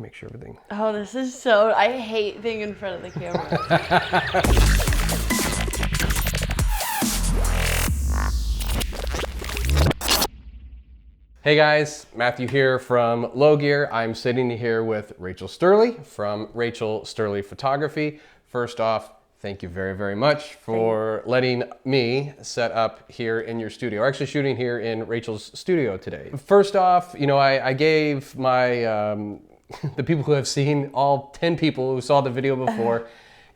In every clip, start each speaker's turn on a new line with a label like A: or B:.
A: Make sure everything.
B: Oh, this is so, I hate being in front of the camera.
A: Hey guys, Matthew here from Low Gear. I'm sitting here with Rachell Stierly from Rachell Stierly Photography. First off, thank you very, very much for letting me set up here in your studio. We're actually shooting here in Rachell's studio today. First off, I gave my the people who have seen, all 10 people who saw the video before,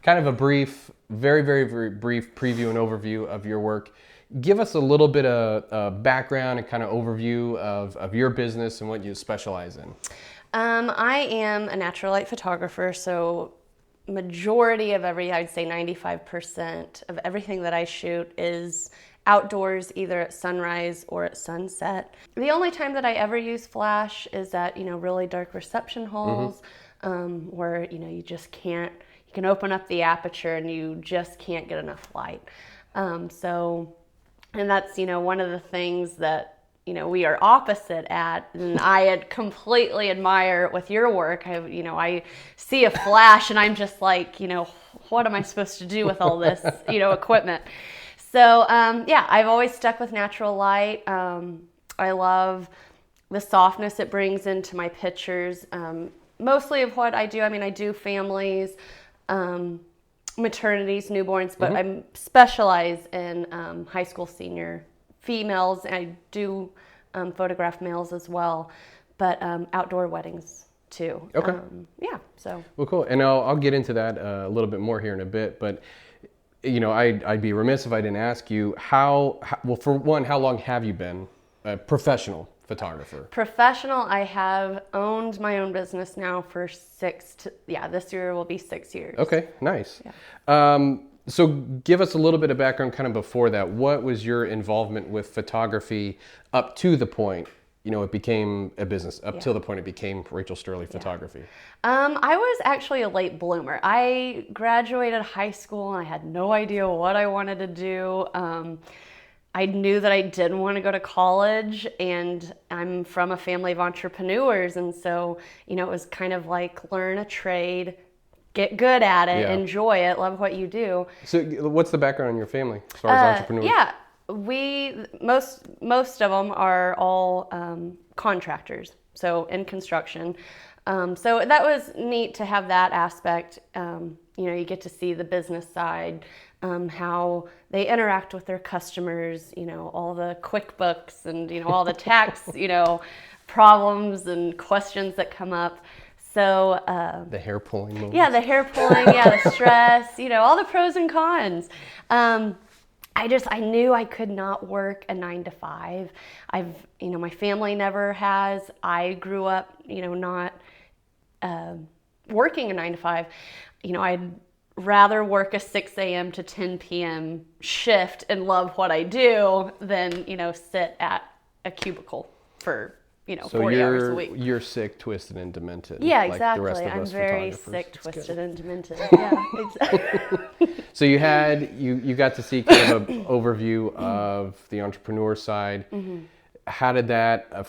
A: kind of a brief, very, very, very brief preview and overview of your work. Give us a little bit of background and kind of overview of your business and what you specialize in.
B: I am a natural light photographer, so majority of I'd say 95% of everything that I shoot is outdoors, either at sunrise or at sunset. The only time that I ever use flash is at, really dark reception halls, where, you just can't, you can open up the aperture and you just can't get enough light. And that's, one of the things that, we are opposite at, and I completely admire with your work. I see a flash and I'm just like, what am I supposed to do with all this, equipment? So, I've always stuck with natural light. I love the softness it brings into my pictures. Mostly of what I do, I do families, maternities, newborns, but I specialize in high school senior females. And I do photograph males as well, but outdoor weddings too.
A: Okay.
B: So.
A: Well, cool. And I'll get into that a little bit more here in a bit, but I'd be remiss if I didn't ask you well, for one, how long have you been a professional photographer?
B: Professional, I have owned my own business now for this year will be 6 years.
A: Okay, nice.
B: Yeah.
A: So give us a little bit of background kind of before that. What was your involvement with photography up to the point, it became a business, till the point it became Rachell Stierly Photography?
B: I was actually a late bloomer. I graduated high school and I had no idea what I wanted to do. I knew that I didn't want to go to college, and I'm from a family of entrepreneurs, and so, it was kind of like learn a trade, get good at it, enjoy it, love what you do.
A: So what's the background in your family as far as entrepreneurs?
B: Yeah, most of them are all contractors, so in construction. So that was neat to have that aspect. You get to see the business side, how they interact with their customers, all the QuickBooks and, all the tax, problems and questions that come up. So
A: the hair pulling moments.
B: Yeah, the hair pulling, the stress, all the pros and cons. I knew I could not work a 9-to-5. My family never has. I grew up, not working a 9-to-5. I'd rather work a 6 a.m. to 10 p.m. shift and love what I do than, sit at a cubicle for, 40 hours a week.
A: You're sick, twisted, and demented.
B: Yeah,
A: like
B: exactly.
A: The rest of
B: I'm
A: us
B: very
A: photographers.
B: sick,
A: It's
B: twisted,
A: good.
B: and demented. Yeah, exactly.
A: So you got to see kind of an overview of the entrepreneur side. How did that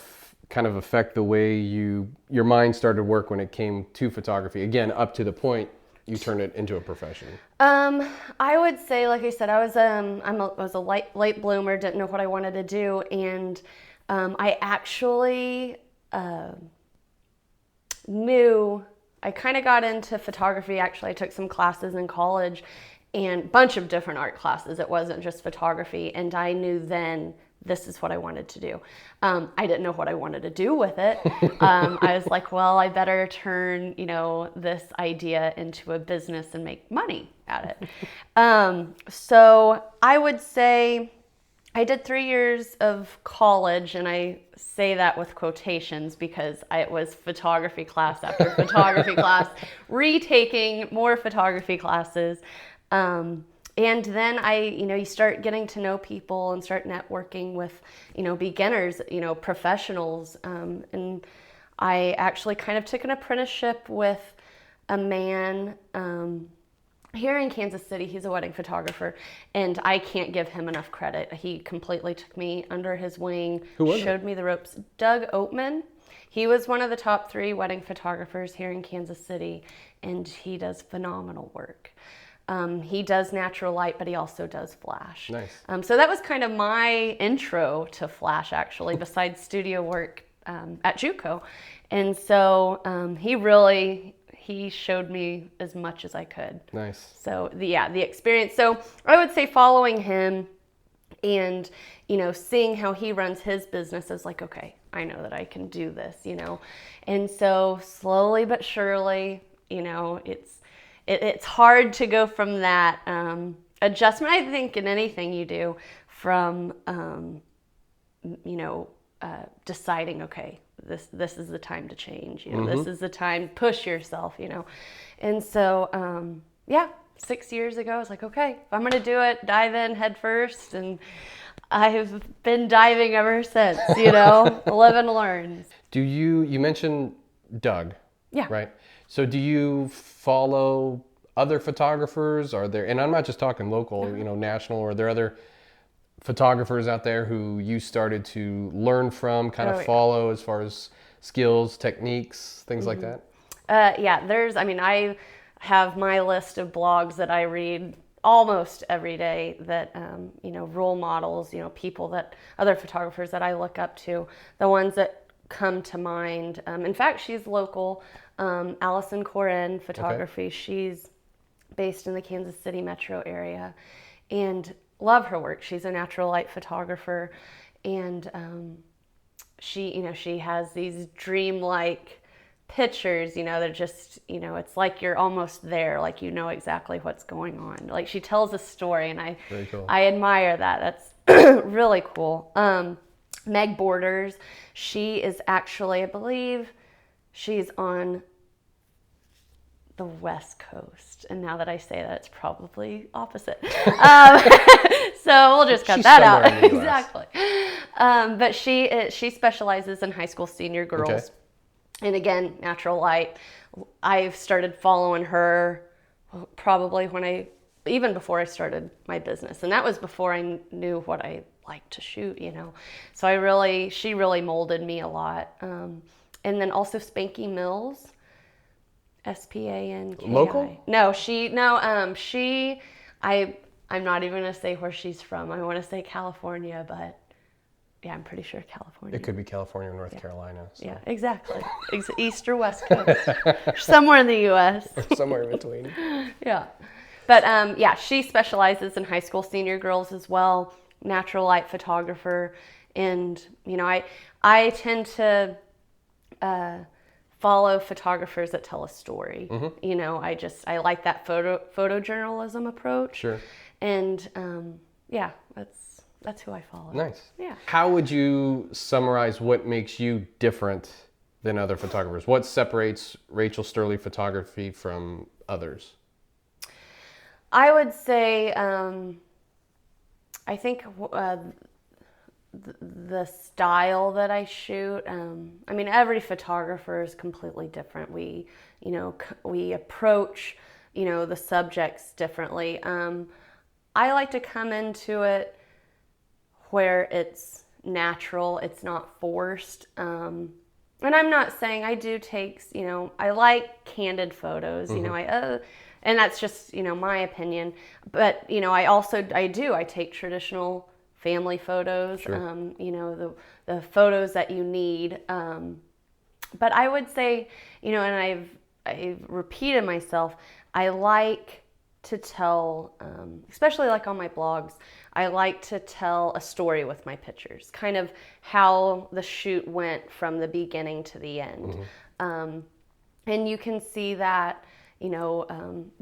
A: kind of affect the way your mind started to work when it came to photography? Again, up to the point you turned it into a profession.
B: I would say, like I said, I was a late bloomer, didn't know what I wanted to do, and I actually knew I kind of got into photography. Actually, I took some classes in college and a bunch of different art classes. It wasn't just photography, and I knew then this is what I wanted to do. I didn't know what I wanted to do with it. I was like, well, I better turn, this idea into a business and make money at it. So I would say I did 3 years of college, and I say that with quotations because it was photography class after photography class, retaking more photography classes. And then you start getting to know people and start networking with, beginners, professionals. And I actually kind of took an apprenticeship with a man here in Kansas City, he's a wedding photographer, and I can't give him enough credit. He completely took me under his wing, showed me the ropes. Doug Oatman, he was one of the top 3 wedding photographers here in Kansas City, and he does phenomenal work. He does natural light, but he also does flash.
A: Nice.
B: So that was kind of my intro to flash, actually, besides studio work at JUCO. And so he showed me as much as I could.
A: Nice.
B: So the experience. So I would say following him and, seeing how he runs his business is like, okay, I know that I can do this, And so slowly but surely, it's hard to go from that adjustment. I think in anything you do, from deciding, okay, this is the time to change. This is the time to push yourself. And so 6 years ago, I was like, okay, if I'm gonna do it, dive in head first, and I've been diving ever since. Live and learn.
A: You mentioned Doug?
B: Yeah.
A: Right. So do you follow other photographers? Are there, and I'm not just talking local, national, or are there other photographers out there who you started to learn from, follow as far as skills, techniques, things like that?
B: I have my list of blogs that I read almost every day that, role models, people other photographers that I look up to, the ones that come to mind. In fact, she's local. Allison Corin Photography. Okay. She's based in the Kansas City metro area, and love her work. She's a natural light photographer, and she has these dreamlike pictures. They're just, it's like you're almost there, like exactly what's going on. Like, she tells a story, and
A: Very cool.
B: I admire that. That's really cool. Meg Borders. She is actually, I believe, she's on the West Coast, and now that I say that, it's probably opposite. So we'll just cut that out. Exactly. But she specializes in high school senior girls. Okay. And again, natural light. I've started following her probably even before I started my business, and that was before I knew what I liked to shoot. So she really molded me a lot. And then also Spanky Mills. Spanki.
A: Local?
B: I'm not even going to say where she's from. I want to say California, but yeah, I'm pretty sure California.
A: It could be California or North Carolina. So.
B: Yeah, exactly. East or West Coast. Somewhere in the U.S.
A: Or somewhere in between.
B: Yeah. But she specializes in high school senior girls as well, natural light photographer. And, I tend to follow photographers that tell a story. Mm-hmm. I like that photojournalism approach.
A: Sure.
B: And that's who I follow.
A: Nice.
B: Yeah.
A: How would you summarize what makes you different than other photographers? What separates Rachell Stierly Photography from others?
B: I would say, I think the style that I shoot, every photographer is completely different. We approach, the subjects differently. I like to come into it where it's natural, it's not forced. And I'm not saying I do takes, I like candid photos, mm-hmm. And that's just, my opinion. But, I take traditional family photos, sure. The photos that you need. But I would say, and I've repeated myself, I like to tell, especially like on my blogs, I like to tell a story with my pictures, kind of how the shoot went from the beginning to the end. Mm-hmm. And you can see that,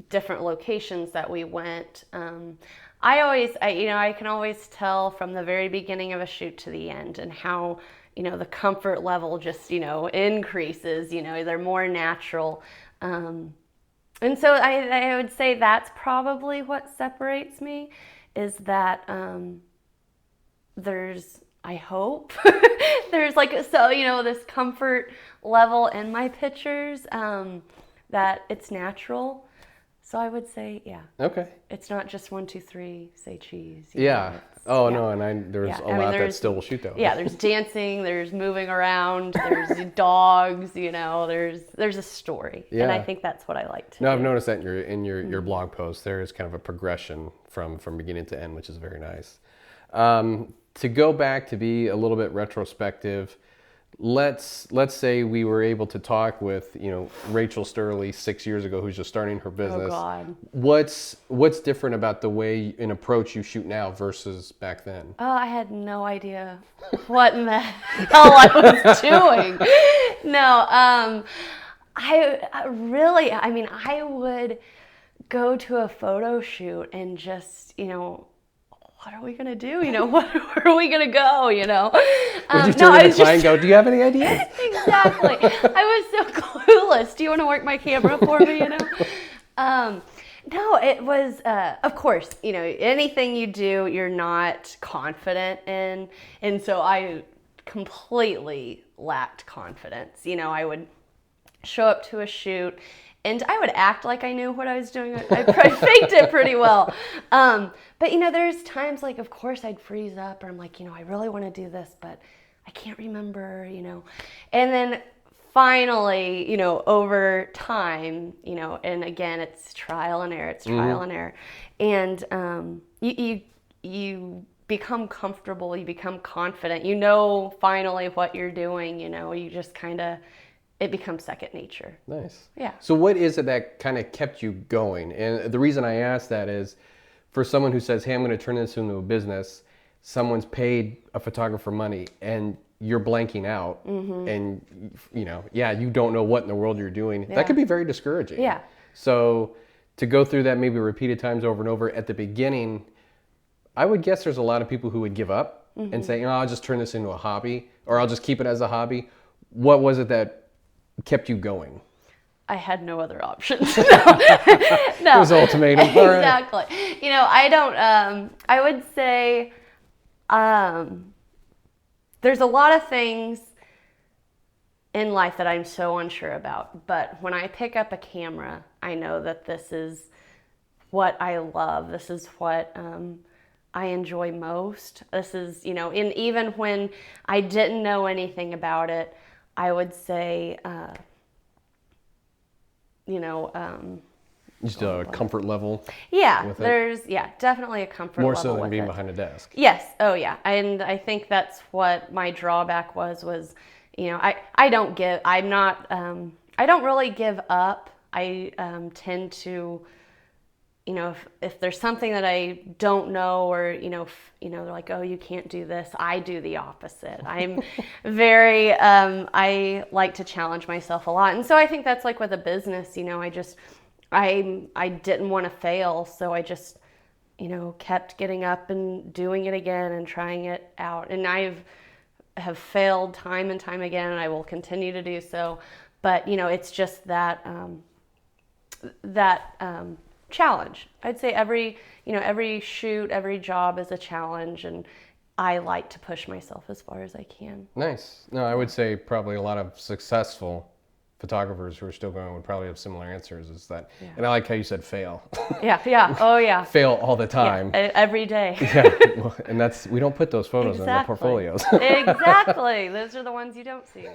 B: different locations that we went. I can always tell from the very beginning of a shoot to the end, and how, the comfort level just, increases, they're more natural. And so I would say that's probably what separates me, is that I hope there's this comfort level in my pictures, that it's natural. So I would say, yeah.
A: Okay.
B: It's not just 1, 2, 3, say cheese.
A: Yeah. Oh, no, and there's a lot that still will shoot though.
B: Yeah, there's dancing, there's moving around, there's dogs, there's a story.
A: Yeah.
B: And I think that's what I like to do.
A: No, I've noticed that in your blog post, there is kind of a progression from beginning to end, which is very nice. To go back to be a little bit retrospective, let's say we were able to talk with Rachell Stierly 6 years ago, who's just starting her business.
B: Oh God.
A: What's different about the way and approach you shoot now versus back then?
B: Oh, I had no idea what in the hell I was doing. No, I would go to a photo shoot and just what are we gonna do? Where are we gonna go?
A: Would you turn to the client and go, "Do you have any ideas?"
B: Exactly. I was so clueless. Do you want to work my camera for me? No, it was, of course, anything you do, you're not confident in. And so I completely lacked confidence. I would show up to a shoot and I would act like I knew what I was doing. I faked it pretty well. But there's times like, of course, I'd freeze up or I'm like, I really want to do this, but I can't remember, And then finally, over time, and again, it's trial and error. It's trial and error. And you become comfortable. You become confident. Finally what you're doing. You just kind of, it becomes second nature.
A: Nice.
B: Yeah.
A: So what is it that kind of kept you going? And the reason I ask that is for someone who says, hey, I'm going to turn this into a business, someone's paid a photographer money and you're blanking out and you don't know what in the world you're doing.
B: Yeah.
A: That could be very discouraging.
B: Yeah.
A: So to go through that maybe repeated times over and over at the beginning, I would guess there's a lot of people who would give up and say, I'll just turn this into a hobby or I'll just keep it as a hobby. What was it that kept you going?
B: I had no other options. No.
A: It was ultimatum.
B: Exactly. I would say there's a lot of things in life that I'm so unsure about. But when I pick up a camera, I know that this is what I love. This is what I enjoy most. This is, and even when I didn't know anything about it, I would say,
A: just a comfort level.
B: Yeah, there's definitely a comfort
A: more
B: level
A: so than
B: with
A: being
B: it.
A: behind a desk.
B: Yes. Oh yeah. And I think that's what my drawback was, I don't really give up. I tend to, if there's something that I don't know or, they're like, oh, you can't do this. I do the opposite. I'm very, I like to challenge myself a lot. And so I think that's like with a business, I didn't want to fail. So I just, kept getting up and doing it again and trying it out. And have failed time and time again, and I will continue to do so. But, it's just that, challenge. I'd say every shoot, every job is a challenge, and I like to push myself as far as I can.
A: Nice. No, I would say probably a lot of successful photographers who are still going would probably have similar answers. Is that, and I like how you said fail.
B: Yeah. Oh yeah.
A: Fail all the time.
B: Yeah, every day.
A: Yeah, and we don't put those photos in our portfolios.
B: Exactly. Those are the ones you don't see.